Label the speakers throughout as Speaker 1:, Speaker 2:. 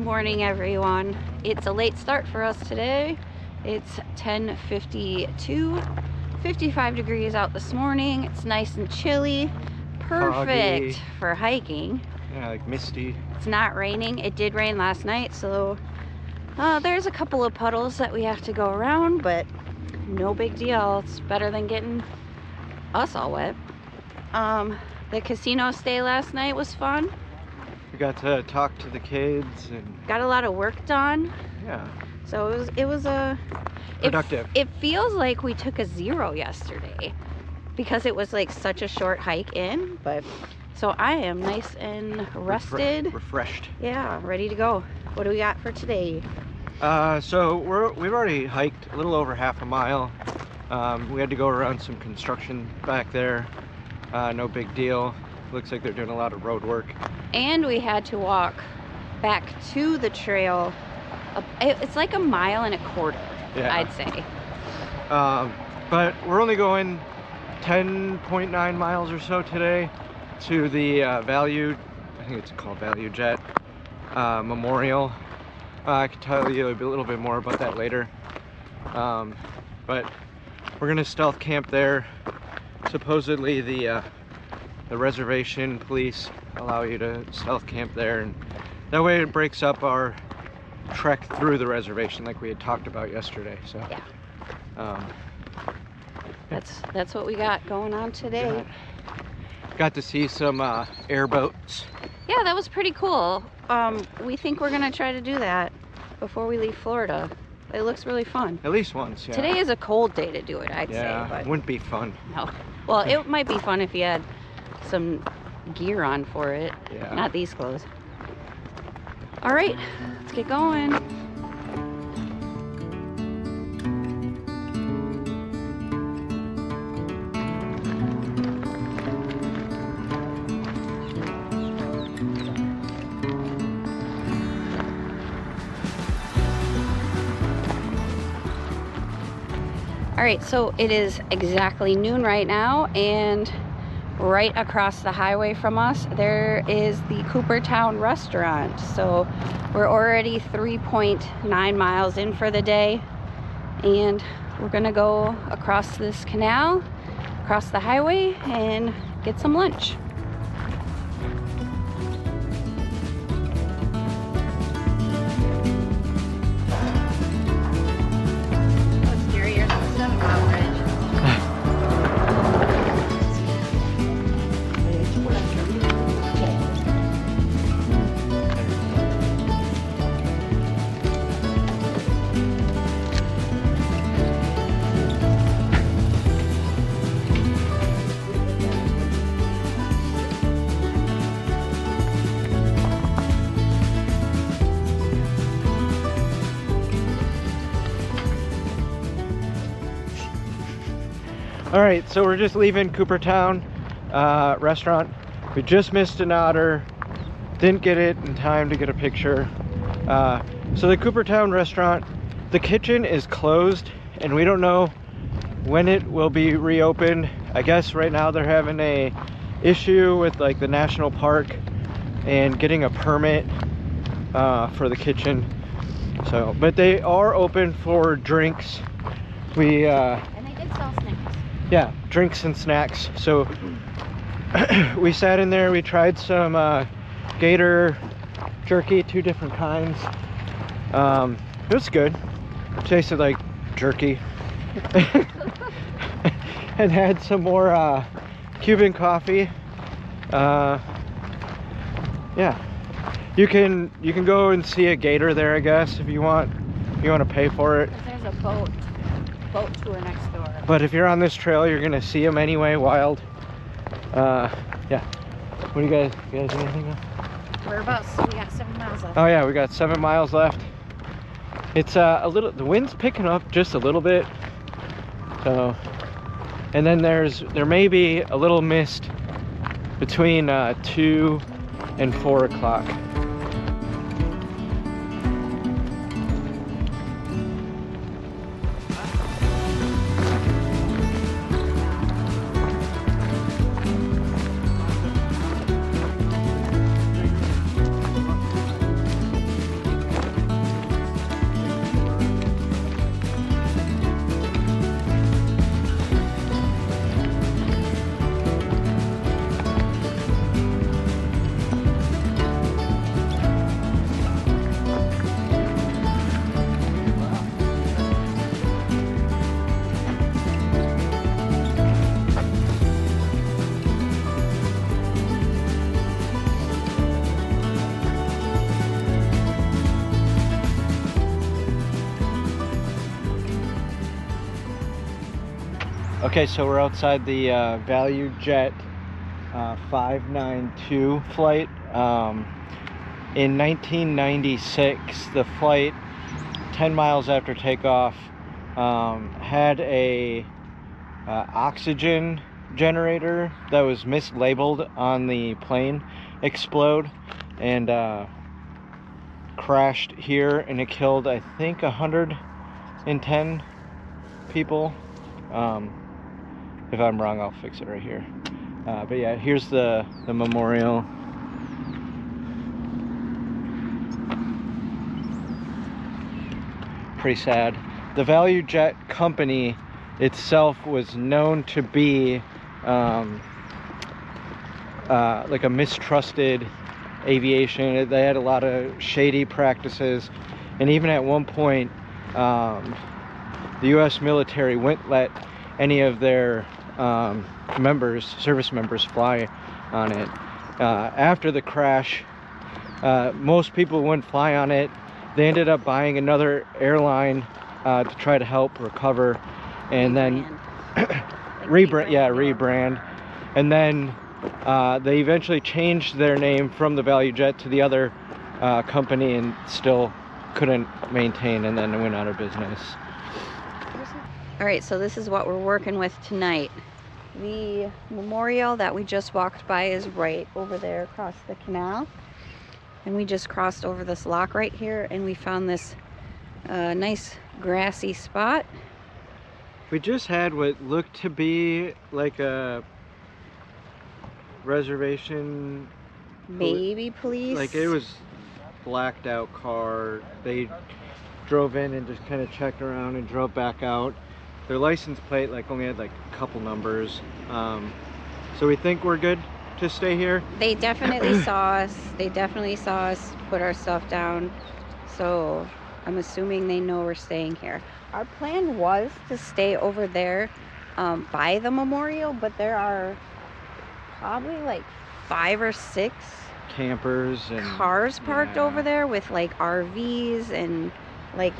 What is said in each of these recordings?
Speaker 1: morning, everyone. It's a late start for us today. It's 10:52, 55 degrees out this morning. It's nice and chilly, perfect for hiking.
Speaker 2: Yeah, like misty.
Speaker 1: It's not raining. It did rain last night, so there's a couple of puddles that we have to go around, but no big deal. It's better than getting us all wet. The casino stay last night was fun.
Speaker 2: We got to talk to the kids and
Speaker 1: got a lot of work done.
Speaker 2: Yeah.
Speaker 1: So it was
Speaker 2: productive.
Speaker 1: It feels like we took a 0 yesterday because it was like such a short hike in, but so I am nice and rested.
Speaker 2: Refreshed.
Speaker 1: Yeah, ready to go. What do we got for today?
Speaker 2: So we've already hiked a little over half a mile. We had to go around some construction back there. No big deal. Looks like they're doing a lot of road work.
Speaker 1: And we had to walk back to the trail. It's like 1.25 miles, yeah. I'd say.
Speaker 2: But we're only going 10.9 miles or so today to the I think it's called ValuJet Memorial. I can tell you a little bit more about that later. But we're gonna stealth camp there. Supposedly the reservation police allow you to stealth camp there, and that way it breaks up our trek through the reservation like we had talked about yesterday. So yeah,
Speaker 1: that's what we got going on today.
Speaker 2: Got to see some airboats. Yeah,
Speaker 1: that was pretty cool. We think we're gonna try to do that before we leave Florida. It looks really fun.
Speaker 2: At least once, yeah.
Speaker 1: Today is a cold day to do it, I'd say. But
Speaker 2: wouldn't be fun.
Speaker 1: No. Well, it might be fun if you had some gear on for it.
Speaker 2: Yeah.
Speaker 1: Not these clothes. All right, let's get going. All right, so it is exactly noon right now, and right across the highway from us, there is the Coopertown Resturant. So we're already 3.9 miles in for the day, and we're gonna go across this canal, across the highway, and get some lunch.
Speaker 2: All right, so we're just leaving Coopertown Restaurant. We just missed an otter. Didn't get it in time to get a picture. So the Coopertown Restaurant, the kitchen is closed, and we don't know when it will be reopened. I guess right now they're having a issue with like the national park and getting a permit for the kitchen. So, but they are open for drinks.
Speaker 1: And they did sell snacks.
Speaker 2: Yeah, drinks and snacks. So we sat in there, we tried some gator jerky, 2 different kinds. It was good. Tasted like jerky. And had some more Cuban coffee. Yeah, you can go and see a gator there, I guess, if you want to pay for it.
Speaker 1: There's a boat tour next door.
Speaker 2: But if you're on this trail, you're gonna see them anyway, wild. Yeah. What do you guys anything else?
Speaker 1: We got 7 miles left.
Speaker 2: Oh yeah, we got 7 miles left. It's the wind's picking up just a little bit. So, and then there may be a little mist between 2 and 4 o'clock. Okay, so we're outside the ValuJet 592 flight. In 1996, the flight, 10 miles after takeoff, had a oxygen generator that was mislabeled on the plane explode and crashed here, and it killed, I think, 110 people. If I'm wrong, I'll fix it right here. But yeah, here's the memorial. Pretty sad. The ValuJet company itself was known to be like a mistrusted aviation. They had a lot of shady practices, and even at one point the US military wouldn't let any of their service members fly on it. After the crash, most people wouldn't fly on it. They ended up buying another airline to try to help recover, and then rebrand. And then they eventually changed their name from the ValuJet to the other company, and still couldn't maintain, and then it went out of business.
Speaker 1: All right, so this is what we're working with tonight. The memorial that we just walked by is right over there across the canal. And we just crossed over this lock right here, and we found this nice grassy spot.
Speaker 2: We just had what looked to be like a reservation,
Speaker 1: Baby police.
Speaker 2: like it was blacked out car. They drove in and just kind of checked around and drove back out. Their license plate only had a couple numbers, so we think we're good to stay here.
Speaker 1: They definitely saw us. They definitely saw us put our stuff down. So I'm assuming they know we're staying here. Our plan was to stay over there by the memorial, but there are probably 5 or 6
Speaker 2: campers and
Speaker 1: cars parked over there with RVs and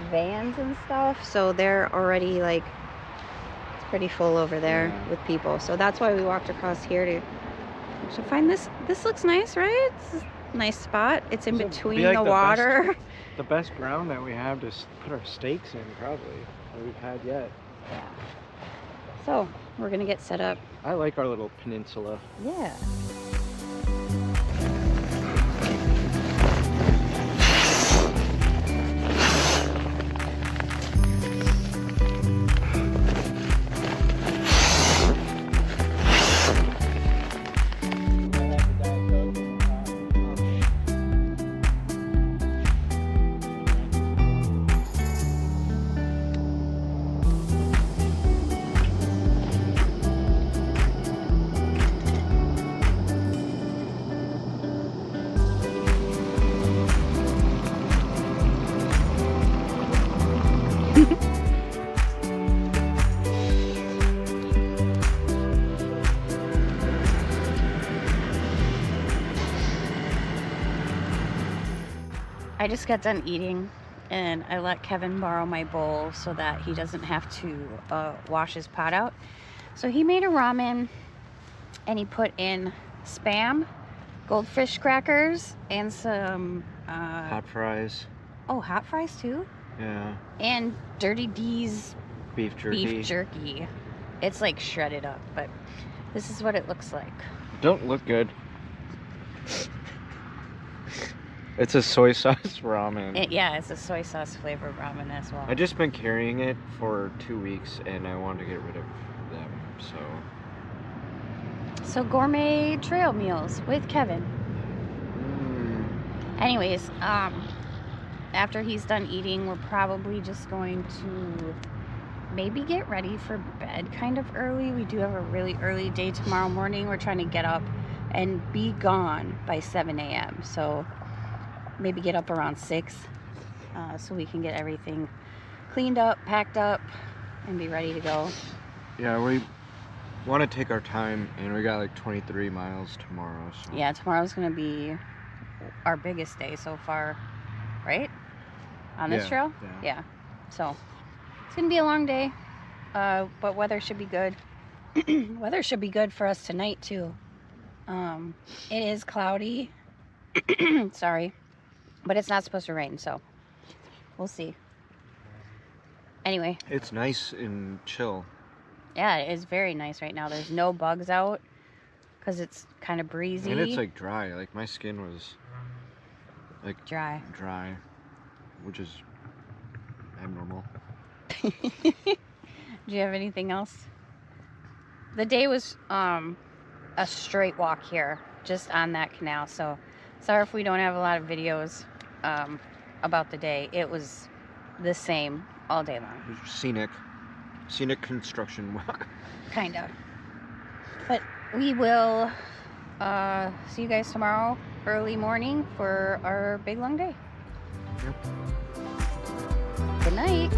Speaker 1: vans and stuff. So they're already it's pretty full over there with people. So that's why we walked across here to find this. This looks nice, right? It's a nice spot. It's in between the water.
Speaker 2: The best ground that we have to put our stakes in, probably, that we've had yet.
Speaker 1: Yeah. So we're gonna get set up.
Speaker 2: I like our little peninsula.
Speaker 1: Yeah. I just got done eating, and I let Kevin borrow my bowl so that he doesn't have to wash his pot out. So he made a ramen, and he put in Spam, goldfish crackers, and some
Speaker 2: hot fries.
Speaker 1: Oh, hot fries too?
Speaker 2: Yeah. And
Speaker 1: Dirty D's
Speaker 2: beef jerky.
Speaker 1: It's shredded up, but this is what it looks like.
Speaker 2: Don't look good. It's a soy sauce ramen.
Speaker 1: Yeah, it's a soy sauce flavored ramen as well.
Speaker 2: I've just been carrying it for 2 weeks, and I wanted to get rid of them,
Speaker 1: So gourmet trail meals with Kevin. Anyways, after he's done eating, we're probably just going to maybe get ready for bed kind of early. We do have a really early day tomorrow morning. We're trying to get up and be gone by 7 a.m. So maybe get up around 6 so we can get everything cleaned up, packed up, and be ready to go.
Speaker 2: Yeah, we want to take our time, and we got 23 miles tomorrow. So.
Speaker 1: Yeah, tomorrow's going to be our biggest day so far, right? On this trail?
Speaker 2: Yeah.
Speaker 1: So it's going to be a long day, but weather should be good. Weather should be good for us tonight too. It is cloudy. Sorry, but it's not supposed to rain, so we'll see. Anyway,
Speaker 2: It's nice and chill.
Speaker 1: yeah, it is very nice right now. There's no bugs out because it's kind of breezy.
Speaker 2: And it's like dry. Like my skin was like
Speaker 1: dry,
Speaker 2: which is abnormal.
Speaker 1: Do you have anything else? The day was a straight walk here, just on that canal. So sorry if we don't have a lot of videos about the day. It was the same all day long.
Speaker 2: It was scenic construction walk.
Speaker 1: Kind of. But we will see you guys tomorrow early morning for our big long day.
Speaker 2: Yep.
Speaker 1: Good night.